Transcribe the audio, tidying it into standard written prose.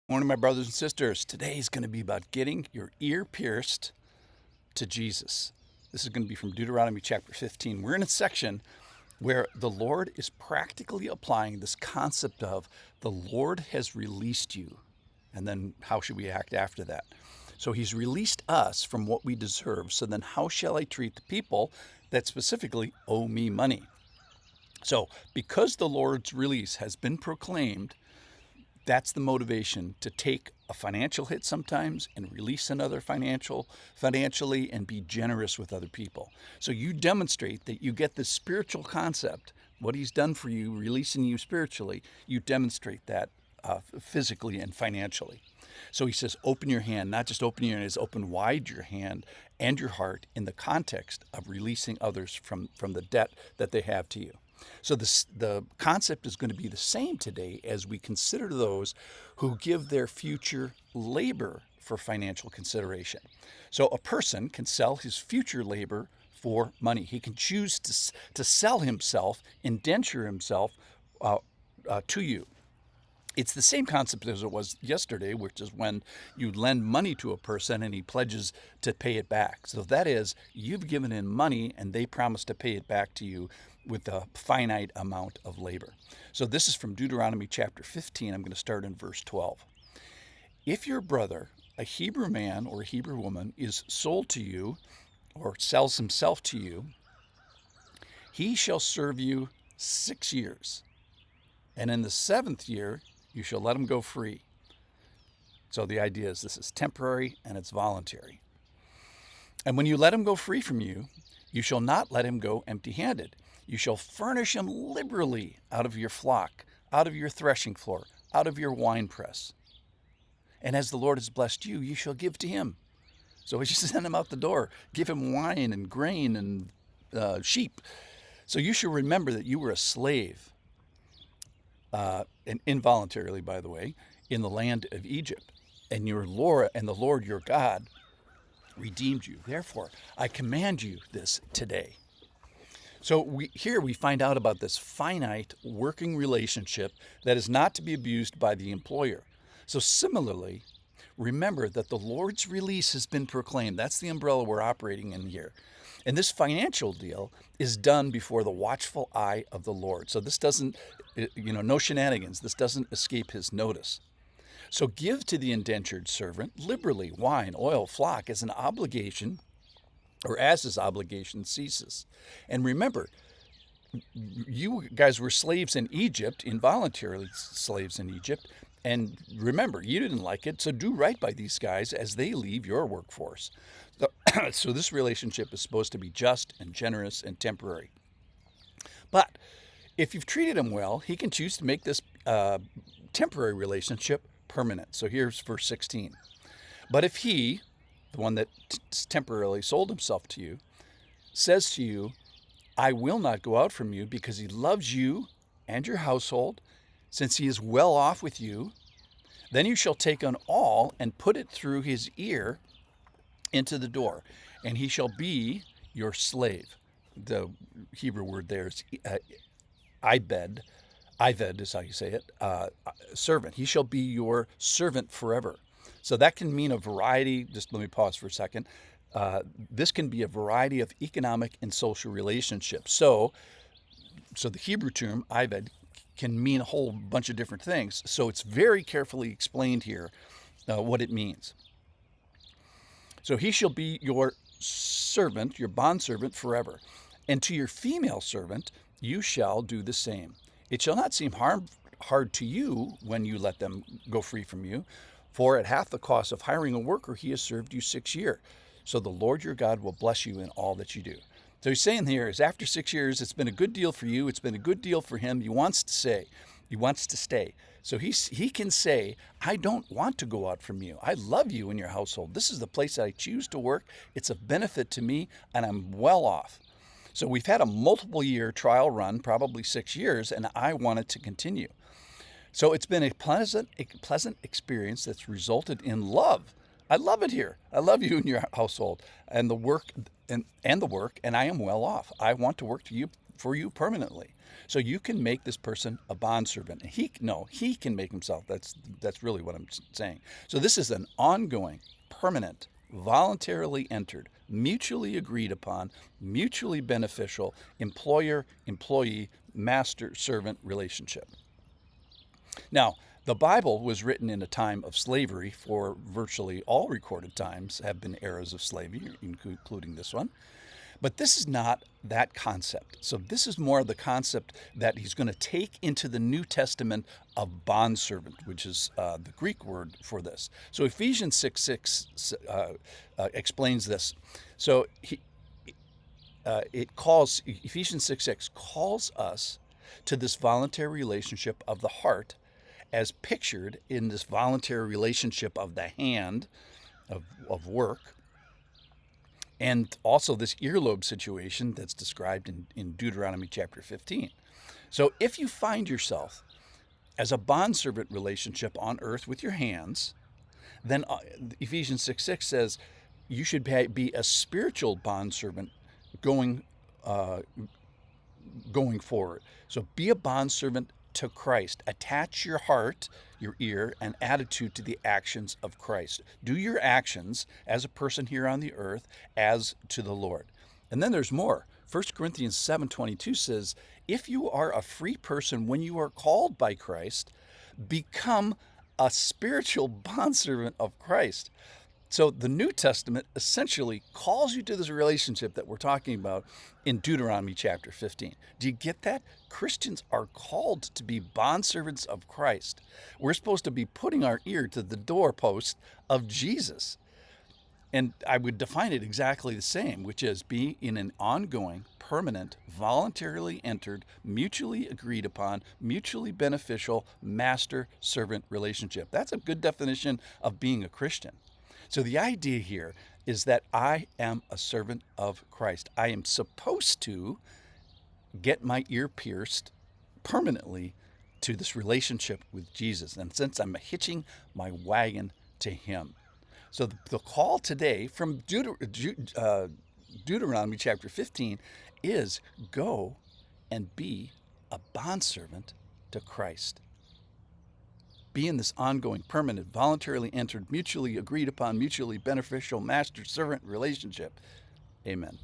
Morning, my brothers and sisters. Today is going to be about getting your ear pierced to Jesus. This is going to be from Deuteronomy chapter 15. We're in a section where the Lord is practically applying this concept of the Lord has released you. And then how should we act after that? So he's released us from what we deserve. So then how shall I treat the people that specifically owe me money? So because the Lord's release has been proclaimed, that's the motivation to take a financial hit sometimes and release another financially and be generous with other people. So you demonstrate that you get this spiritual concept, what he's done for you, releasing you spiritually, you demonstrate that physically and financially. So he says, open your hand, not just open your hand, is open wide your hand and your heart in the context of releasing others from the debt that they have to you. So the concept is going to be the same today as we consider those who give their future labor for financial consideration. So a person can sell his future labor for money. He can choose to sell himself, indenture himself to you. It's the same concept as it was yesterday, which is when you lend money to a person and he pledges to pay it back. So that is, you've given in money and they promise to pay it back to you with a finite amount of labor. So this is from Deuteronomy chapter 15. I'm going to start in verse 12. If your brother, a Hebrew man or a Hebrew woman, is sold to you or sells himself to you, he shall serve you 6 years. And in the 7th year, you shall let him go free. So the idea is this is temporary and it's voluntary. And when you let him go free from you, you shall not let him go empty-handed. You shall furnish him liberally out of your flock, out of your threshing floor, out of your winepress. And as the Lord has blessed you, you shall give to him. So as you send him out the door, give him wine and grain and sheep. So you shall remember that you were a slave, and involuntarily, by the way, in the land of Egypt, and the Lord your God redeemed you. Therefore, I command you this today. So we find out about this finite working relationship that is not to be abused by the employer. So similarly, remember that the Lord's release has been proclaimed. That's the umbrella we're operating in here. And this financial deal is done before the watchful eye of the Lord. So this doesn't, no shenanigans. This doesn't escape his notice. So give to the indentured servant liberally wine, oil, flock as an obligation, or as his obligation ceases. And remember, you guys were slaves in Egypt, involuntarily slaves in Egypt. And remember, you didn't like it, so do right by these guys as they leave your workforce. So this relationship is supposed to be just and generous and temporary. But if you've treated him well, he can choose to make this temporary relationship permanent. So here's verse 16. But if he, the one that temporarily sold himself to you, says to you, I will not go out from you because he loves you and your household, since he is well off with you, then you shall take an awl and put it through his ear into the door, and he shall be your slave. The Hebrew word there is ibed. Ived is how you say it. Servant. He shall be your servant forever. So that can mean a variety. Just let me pause for a second. This can be a variety of economic and social relationships. So the Hebrew term ived can mean a whole bunch of different things. So it's very carefully explained here what it means. So he shall be your servant, your bondservant forever. And to your female servant you shall do the same. It shall not seem hard to you when you let them go free from you, for at half the cost of hiring a worker he has served you 6 years. So the Lord your God will bless you in all that you do. So he's saying here is after 6 years, it's been a good deal for you. It's been a good deal for him. He wants to stay. So he can say, I don't want to go out from you. I love you and your household. This is the place that I choose to work. It's a benefit to me, and I'm well off. So we've had a multiple year trial run, probably 6 years, and I want it to continue. So it's been a pleasant experience that's resulted in love. I love it here. I love you and your household and the work and I am well off. I want to work for you permanently. So you can make this person a bondservant. He can make himself. That's really what I'm saying. So this is an ongoing, permanent, voluntarily entered, mutually agreed upon, mutually beneficial employer-employee, master-servant relationship. Now, the Bible was written in a time of slavery, for virtually all recorded times have been eras of slavery, including this one. But this is not that concept. So this is more the concept that he's going to take into the New Testament of bondservant, which is the Greek word for this. So Ephesians 6:6 explains this. So Ephesians 6:6 calls us to this voluntary relationship of the heart, as pictured in this voluntary relationship of the hand of work, and also this earlobe situation that's described in Deuteronomy chapter 15. So if you find yourself as a bondservant relationship on earth with your hands, then Ephesians 6:6 says you should be a spiritual bondservant going forward. So be a bondservant to Christ. Attach your heart, your ear, and attitude to the actions of Christ. Do your actions as a person here on the earth as to the Lord. And then there's more. 1 Corinthians 7:22 says, if you are a free person when you are called by Christ, become a spiritual bondservant of Christ. So the New Testament essentially calls you to this relationship that we're talking about in Deuteronomy chapter 15. Do you get that? Christians are called to be bondservants of Christ. We're supposed to be putting our ear to the doorpost of Jesus. And I would define it exactly the same, which is be in an ongoing, permanent, voluntarily entered, mutually agreed upon, mutually beneficial master-servant relationship. That's a good definition of being a Christian. So the idea here is that I am a servant of Christ. I am supposed to get my ear pierced permanently to this relationship with Jesus. And since I'm hitching my wagon to him. So the call today from Deuteronomy chapter 15 is go and be a bondservant to Christ. Be in this ongoing, permanent, voluntarily entered, mutually agreed upon, mutually beneficial master-servant relationship. Amen.